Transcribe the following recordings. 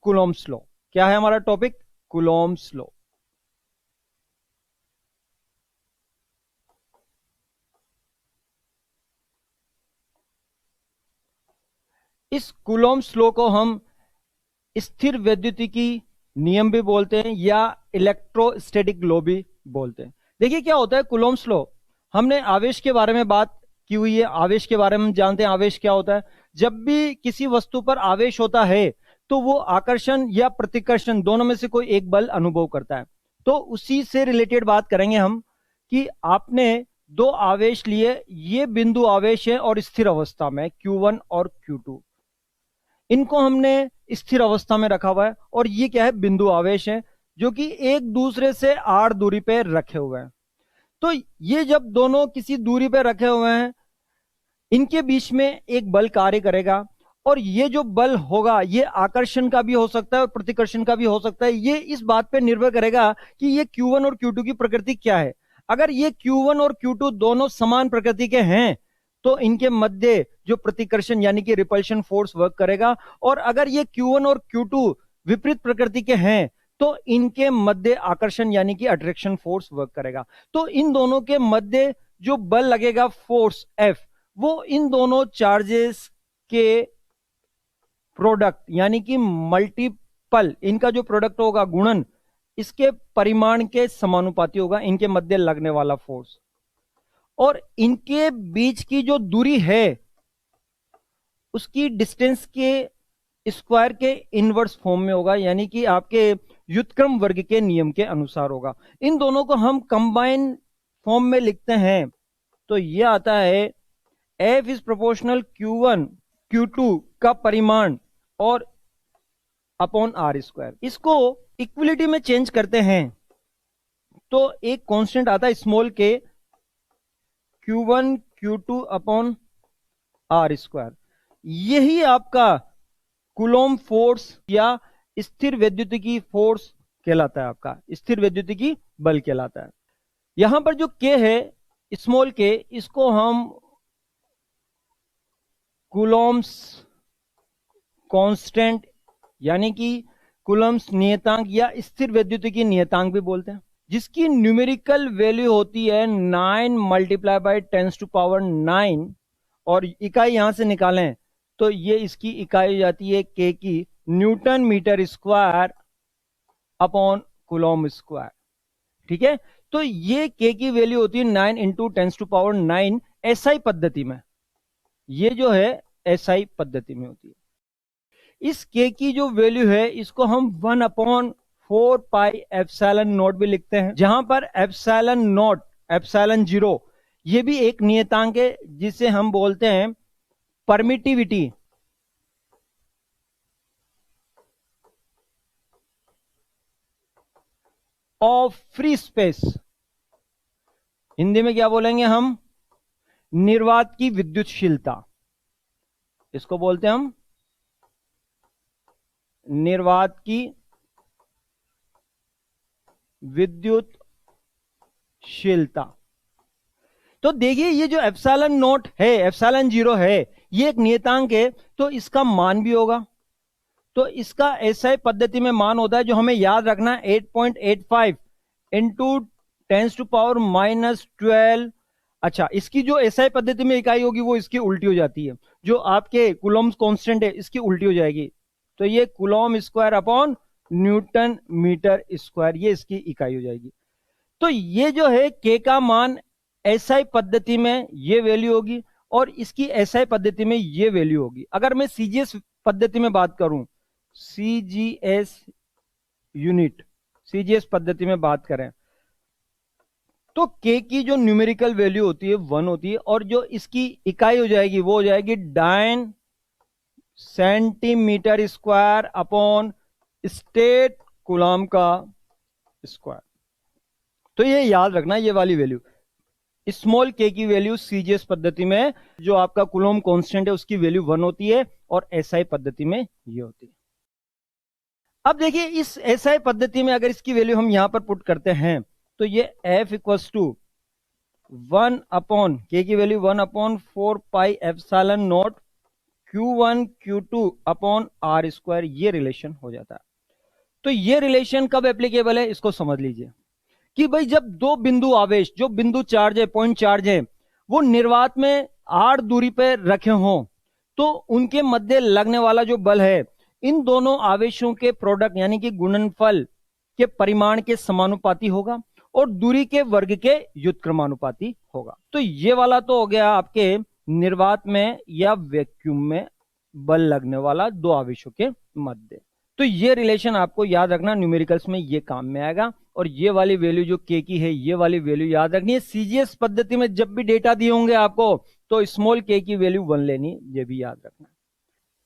कूलोम्ब्स law. क्या है हमारा टॉपिक? कूलोम्ब्स लॉ। इस कूलोम्ब्स लॉ को हम स्थिर वैद्युतिकी नियम भी बोलते हैं या इलेक्ट्रोस्टैटिक लॉ भी बोलते हैं। देखिए क्या होता है कूलोम्ब्स लॉ, हमने आवेश के बारे में बात की हुई है, आवेश के बारे में हम जानते हैं आवेश क्या होता है। जब भी किसी वस्तु पर आवेश होता है तो वो आकर्षण या प्रतिकर्षण दोनों में से कोई एक बल अनुभव करता है। तो उसी से रिलेटेड बात करेंगे हम कि आपने दो आवेश लिए, ये बिंदु आवेश है और स्थिर अवस्था में Q1 और Q2, इनको हमने स्थिर अवस्था में रखा हुआ है और ये क्या है? बिंदु आवेश है जो कि एक दूसरे से r दूरी पे रखे हुए हैं। तो ये जब दोनों किसी दूरी पे रखे हुए हैं, इनके बीच में एक बल कार्य करेगा और ये जो बल होगा ये आकर्षण का भी हो सकता है और प्रतिकर्षण का भी हो सकता है। ये इस बात पे निर्भर करेगा कि ये Q1 और Q2 की प्रकृति क्या है। अगर ये Q1 और Q2 दोनों समान प्रकृति के हैं तो इनके मध्य जो प्रतिकर्षण यानी कि रिपल्शन फोर्स वर्क करेगा, और अगर ये Q1 और Q2 विपरीत प्रकृति के हैं तो इनके मध्य आकर्षण यानी कि अट्रैक्शन फोर्स वर्क करेगा। तो इन दोनों के मध्य जो बल लगेगा फोर्स F, वो इन दोनों चार्जेस के प्रोडक्ट यानी कि मल्टीपल, इनका जो प्रोडक्ट होगा गुणन, इसके परिमाण के समानुपाती होगा इनके मध्य लगने वाला फोर्स। और इनके बीच की जो दूरी है उसकी डिस्टेंस के स्क्वायर के इनवर्स फॉर्म में होगा, यानी कि आपके व्युत्क्रम वर्ग के नियम के अनुसार होगा। इन दोनों को हम कंबाइन फॉर्म में लिखते हैं तो यह आता है F is proportional Q1 Q2 का परिमाण और अपॉन आर स्क्वायर। इसको इक्विलिटी में चेंज करते हैं तो एक कांस्टेंट आता है स्मॉल के Q1 Q2 upon R square. यही आपका कूलोम्ब फोर्स या स्थिर वैद्युतिकी फोर्स कहलाता है, आपका स्थिर वैद्युतिकी बल कहलाता है। यहां पर जो K है स्मॉल के, इसको हम कूलोम्ब्स कांस्टेंट यानी कि कूलोम्ब्स नियतांक या स्थिर वैद्युतिकी नियतांक भी बोलते हैं, जिसकी न्यूमेरिकल वैल्यू होती है 9 मल्टीप्लाई बाय 10⁹ और इकाई यहां से निकालें तो ये इसकी इकाई हो जाती है K की newton metre square upon coulomb square. ठीक है, तो ये K की वैल्यू होती है 9 इंटू 10⁹ SI पद्धति में, ये जो है SI पद्धति में होती है। इस K की जो वैल्यू है इसको हम 1/4 पाई एप्सिलॉन नॉट भी लिखते हैं, जहां पर एप्सिलॉन नॉट, एप्सिलॉन 0 ये भी एक नियतांक है जिसे हम बोलते हैं permittivity of free space. Hindi में क्या बोलेंगे हम? निर्वात की विद्युतशीलता, इसको बोलते हैं हम निर्वात की विद्युतशीलता। तो देखिए ये जो एप्सिलॉन नॉट है, एप्सिलॉन 0 है, ये एक नियतांक है तो इसका मान भी होगा। तो इसका SI पद्धति में मान होता है जो हमें याद रखना 8.85 इंटू 10⁻⁻12। अच्छा, इसकी जो SI पद्धति में इकाई होगी वो इसकी उल्टी हो जाती है, जो आपके कूलोम्ब कांस्टेंट है इसकी उल्टी हो जाएगी, तो ये coulomb square upon newton metre square, ये इसकी इकाई हो जाएगी। तो ये जो है K का मान SI पद्धति में ये वैल्यू होगी और इसकी SI पद्धति में ये वैल्यू होगी। अगर मैं CGS पद्धति में बात करूं, CGS यूनिट, CGS पद्धति में बात करें तो K की जो न्यूमेरिकल वैल्यू होती है 1 होती है और जो इसकी इकाई हो जाएगी वो हो जाएगी डायन centimetre square upon state coulomb का स्क्वायर। तो ये याद रखना, ये वाली वैल्यू स्मॉल k की वैल्यू CGS पद्धति में जो आपका कूलम्ब कांस्टेंट है उसकी वैल्यू 1 होती है और SI पद्धति में ये होती है। अब देखिए इस SI पद्धति में अगर इसकी वैल्यू हम यहां पर पुट करते हैं तो ये F equals to 1 upon K की value 1/4 pi epsilon naught Q1 Q2 upon R square, ये रिलेशन हो जाता है। तो ये रिलेशन कब एप्लीकेबल है, इसको समझ लीजिए कि भाई जब दो बिंदु आवेश, जो बिंदु चार्ज है, पॉइंट चार्ज है, वो निर्वात में r दूरी पर रखे हों, तो उनके मध्य लगने वाला जो बल है, इन दोनों आवेशों के प्रोडक्ट यानी कि गुणनफल के परिमाण के समानुपाती होगा और दूरी के वर्ग के व्युत्क्रमानुपाती होगा। तो ये वाला तो हो गया आपके निर्वात में या वैक्यूम में बल लगने वाला दो आवेशों के मध्य। तो ये रिलेशन आपको याद रखना, न्यूमेरिकल्स में ये काम में आएगा। और ये वाली वैल्यू जो के की है, ये वाली वैल्यू याद रखनी है। सीजीएस पद्धति में जब भी डेटा दिए होंगे आपको, तो स्मॉल के की वैल्यू 1 लेनी, ये भी याद रखना।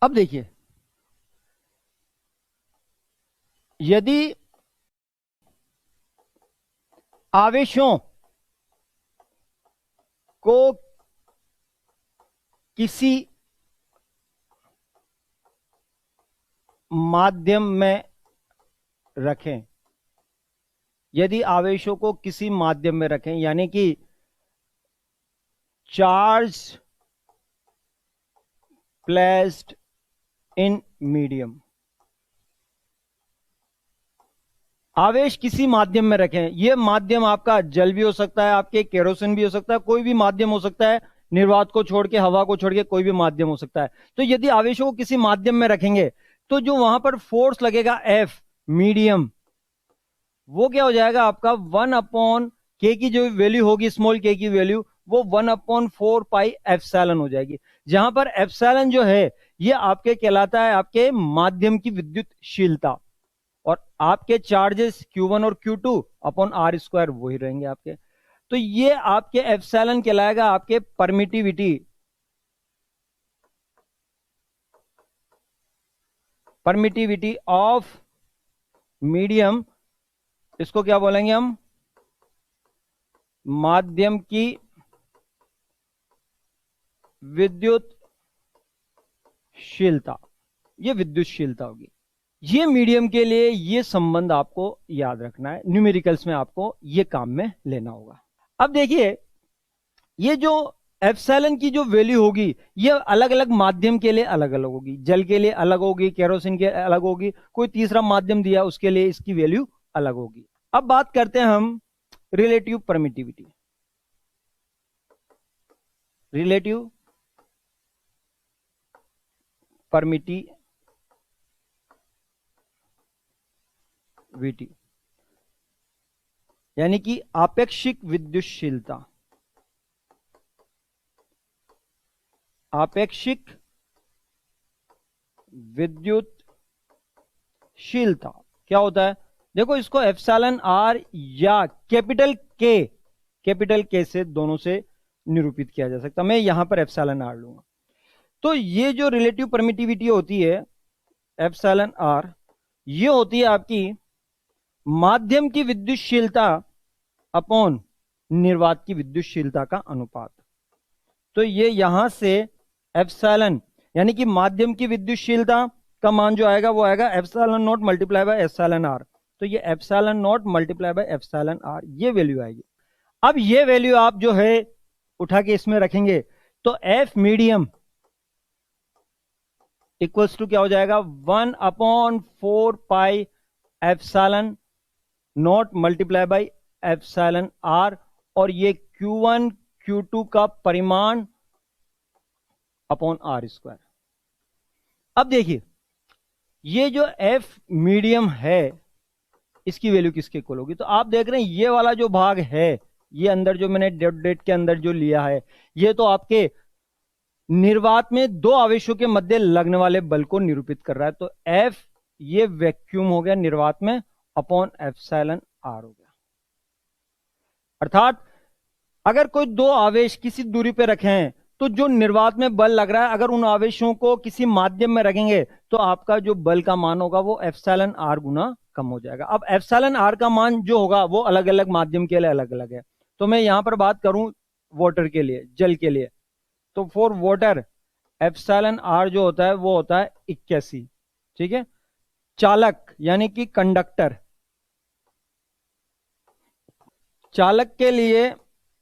अब देखिए, यदि आवेशों को किसी माध्यम में रखें, यदि आवेशों को किसी माध्यम में रखें, यानी कि चार्ज प्लेस्ड इन मीडियम, आवेश किसी माध्यम में रखें। यह माध्यम आपका जल भी हो सकता है, आपके केरोसिन भी हो सकता है, कोई भी माध्यम हो सकता है, निर्वात को छोड़ के, हवा को छोड़ के कोई भी माध्यम हो सकता है। तो यदि आवेशों को किसी माध्यम में रखेंगे, तो जो वहां पर फोर्स लगेगा एफ मीडियम, वो क्या हो जाएगा आपका 1 अपॉन के की जो वैल्यू होगी, स्मॉल के की वैल्यू, वो 1 अपॉन 4 पाई एप्सिलॉन हो जाएगी। जहां पर एप्सिलॉन जो है, ये आपके कहलाता है आपके माध्यम की विद्युतशीलता, और आपके चार्जेस Q1 और Q2 अपॉन आर स्क्वायर वही रहेंगे आपके। तो ये आपके एप्सिलॉन कहलाएगा आपके परमिटिविटी, परमिटिविटी ऑफ मीडियम, इसको क्या बोलेंगे हम, माध्यम की विद्युतशीलता, ये विद्युतशीलता होगी। ये मीडियम के लिए ये संबंध आपको याद रखना है, न्यूमेरिकल्स में आपको ये काम में लेना होगा। अब देखिए, ये जो एप्सिलॉन की जो वैल्यू होगी, ये अलग अलग माध्यम के लिए अलग अलग होगी। जल के लिए अलग होगी, केरोसिन के अलग होगी, कोई तीसरा माध्यम दिया उसके लिए इसकी वैल्यू अलग होगी। अब बात करते हैं हम रिलेटिव परमिटिविटी, रिलेटिव परमिटिविटी यानी कि आपेक्षिक विद्युतशीलता, आपेक्षिक विद्युतशीलता क्या होता है? देखो, इसको एप्सिलॉन आर या कैपिटल के से दोनों से निरूपित किया जा सकता है। मैं यहां पर एप्सिलॉन आर लूंगा। तो ये जो रिलेटिव परमिटिविटी होती है एप्सिलॉन आर, ये होती है आपकी माध्यम की विद्युतशीलता अपॉन निर्वात की विद्युतशीलता का अनुपात। तो ये यहां से एप्सिलॉन यानी कि माध्यम की विद्युतशीलता का मान जो आएगा, वो आएगा epsilon naught multiply by epsilon R. तो ये epsilon naught multiply by epsilon R, ये वैल्यू आएगी। अब ये वैल्यू आप जो है उठा के इसमें रखेंगे, तो एफ मीडियम इक्वल्स टू क्या हो जाएगा, 1 upon 4 pi epsilon naught multiply by epsilon R, और ये Q1 Q2 का परिमाण अपॉन आर स्क्वायर। अब देखिए, ये जो एफ मीडियम है, इसकी वैल्यू किसके इक्वल होगी? तो आप देख रहे हैं ये वाला जो भाग है, ये अंदर जो मैंने डेट के अंदर जो लिया है, ये तो आपके निर्वात में दो आवेशों के मध्य लगने वाले बल को निरूपित कर रहा है। तो एफ ये वैक्यूम हो गया निर्वात में, अपॉन एप्सिलॉन आर हो गया। अर्थात अगर कोई दो आवेश किसी दूरी पे रखे हैं, तो जो निर्वात में बल लग रहा है, अगर उन आवेशों को किसी माध्यम में रखेंगे, तो आपका जो बल का मान होगा वो एप्सिलॉन आर गुना कम हो जाएगा। अब एप्सिलॉन आर का मान जो होगा वो अलग अलग माध्यम के लिए अलग अलग है। तो मैं यहां पर बात करूं वाटर के लिए, जल के लिए, तो फॉर वाटर एप्सिलॉन आर जो होता है वो होता है 81। ठीक है। चालक यानी कि कंडक्टर, चालक के लिए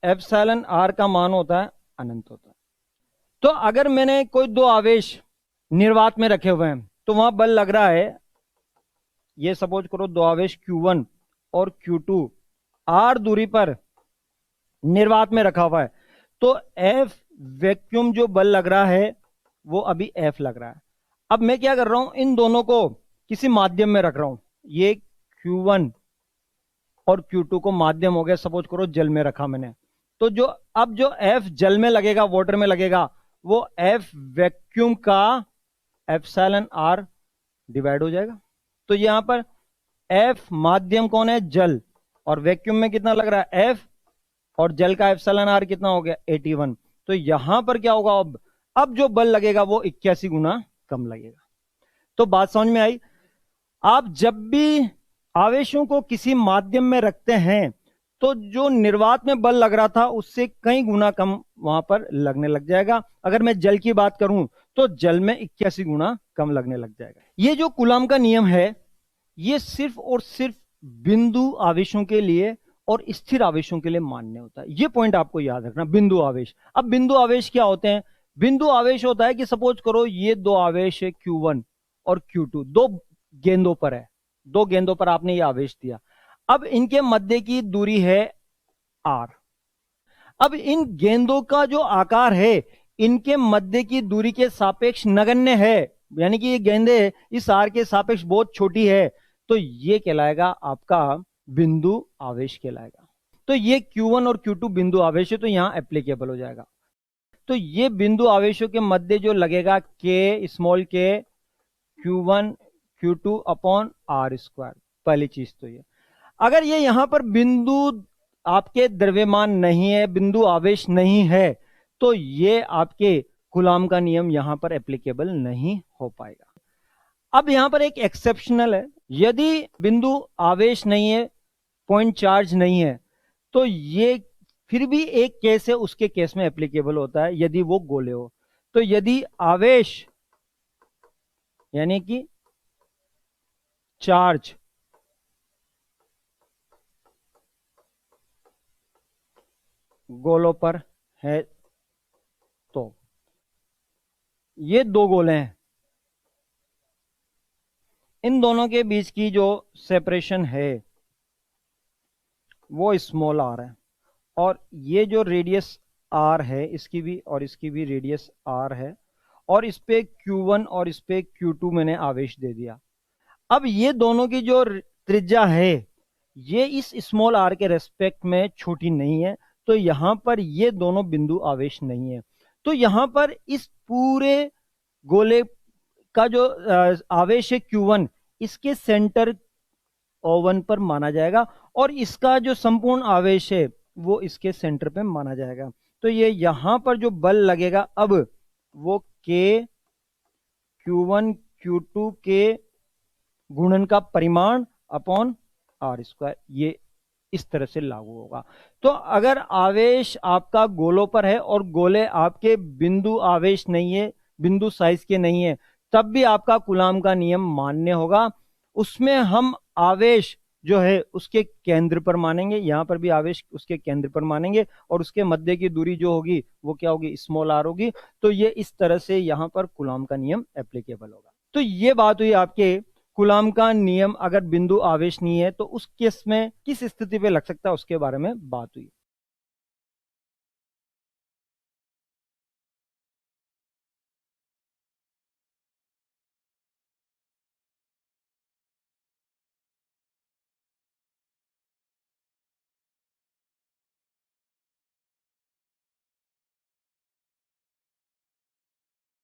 एप्सिलॉन आर का मान होता है अनंत होता है। तो अगर मैंने कोई दो आवेश निर्वात में रखे हुए हैं, तो वहां बल लग रहा है, ये सपोज करो दो आवेश Q1 और Q2 R दूरी पर निर्वात में रखा हुआ है, तो F वैक्यूम जो बल लग रहा है वो अभी F लग रहा है। अब मैं क्या कर रहा हूं, इन दोनों को किसी माध्यम में रख रहा हूं, ये Q1 और Q2 को माध्यम हो गया, सपोज करो जल में रखा मैंने, तो जो अब जो F जल में लगेगा, वाटर में लगेगा, वो F वैक्यूम का एप्सिलॉन R डिवाइड हो जाएगा। तो यहां पर F माध्यम कौन है, जल, और वैक्यूम में कितना लग रहा है F, और जल का एप्सिलॉन R कितना हो गया 81। तो यहां पर क्या होगा, अब जो बल लगेगा वो 81 गुना कम लगेगा। तो बात समझ में आई। आप जब भी आवेशों को किसी माध्यम में रखते हैं तो जो निर्वात में बल लग रहा था उससे कई गुना कम वहां पर लगने लग जाएगा। अगर मैं जल की बात करूं तो जल में 81 गुना कम लगने लग जाएगा। ये जो कूलॉम का नियम है ये सिर्फ और सिर्फ बिंदु आवेशों के लिए और स्थिर आवेशों के लिए मान्य होता है। ये पॉइंट आपको याद रखना, बिंदु आवेश। अब बिंदु आवेश क्या होते हैं, बिंदु आवेश होता है कि सपोज करो ये दो आवेश है Q1 और Q2, दो गेंदों पर है, दो गेंदों पर आपने ये आवेश दिया। अब इनके मध्य की दूरी है R। अब इन गेंदों का जो आकार है इनके मध्य की दूरी के सापेक्ष नगण्य है, यानी कि ये गेंदे इस R के सापेक्ष बहुत छोटी है, तो ये कहलाएगा आपका बिंदु आवेश कहलाएगा। तो ये Q1 और Q2 बिंदु आवेश है, तो यहां एप्लीकेबल हो जाएगा। तो ये बिंदु आवेशों के मध्य जो लगेगा K small k Q1 Q2 upon R square, पहली चीज तो ये। अगर ये यहां पर बिंदु आपके द्रव्यमान नहीं है, बिंदु आवेश नहीं है, तो ये आपके कूलॉम का नियम यहां पर एप्लीकेबल नहीं हो पाएगा। अब यहां पर एक एक्सेप्शनल है, यदि बिंदु आवेश नहीं है, पॉइंट चार्ज नहीं है, तो ये फिर भी एक केस है, उसके केस में एप्लीकेबल होता है, यदि वो गोले हो। तो यदि आवेश यानी कि चार्ज गोलों पर है, तो ये दो गोले हैं, इन दोनों के बीच की जो सेपरेशन है वो स्मॉल r है, और ये जो रेडियस r है इसकी भी और इसकी भी रेडियस r है, और इस पे Q1 और इस पे Q2 मैंने आवेश दे दिया। अब ये दोनों की जो त्रिज्या है ये इस स्मॉल r के रेस्पेक्ट में छोटी नहीं है, तो यहां पर ये दोनों बिंदु आवेश नहीं है। तो यहां पर इस पूरे गोले का जो आवेश है Q1 इसके सेंटर O1 पर माना जाएगा, और इसका जो संपूर्ण आवेश है वो इसके सेंटर पे माना जाएगा। तो ये यहां पर जो बल लगेगा अब वो K Q1 Q2 के गुणन का परिमाण अपॉन R स्क्वायर, ये इस तरह से लागू होगा। तो अगर आवेश आपका गोलों पर है और गोले आपके बिंदु आवेश नहीं है, बिंदु साइज के नहीं है, तब भी आपका कूलॉम का नियम मान्य होगा। उसमें हम आवेश जो है उसके केंद्र पर मानेंगे, यहां पर भी आवेश उसके केंद्र पर मानेंगे, और उसके मध्य की दूरी जो होगी वो क्या होगी, स्मॉल r होगी। तो ये इस तरह से यहां पर कूलॉम का नियम एप्लीकेबल होगा। तो ये बात हुई आपके कूलॉम का नियम अगर बिंदु आवेश नहीं है तो उस केस में किस स्थिति पे लग सकता है उसके बारे में बात हुई।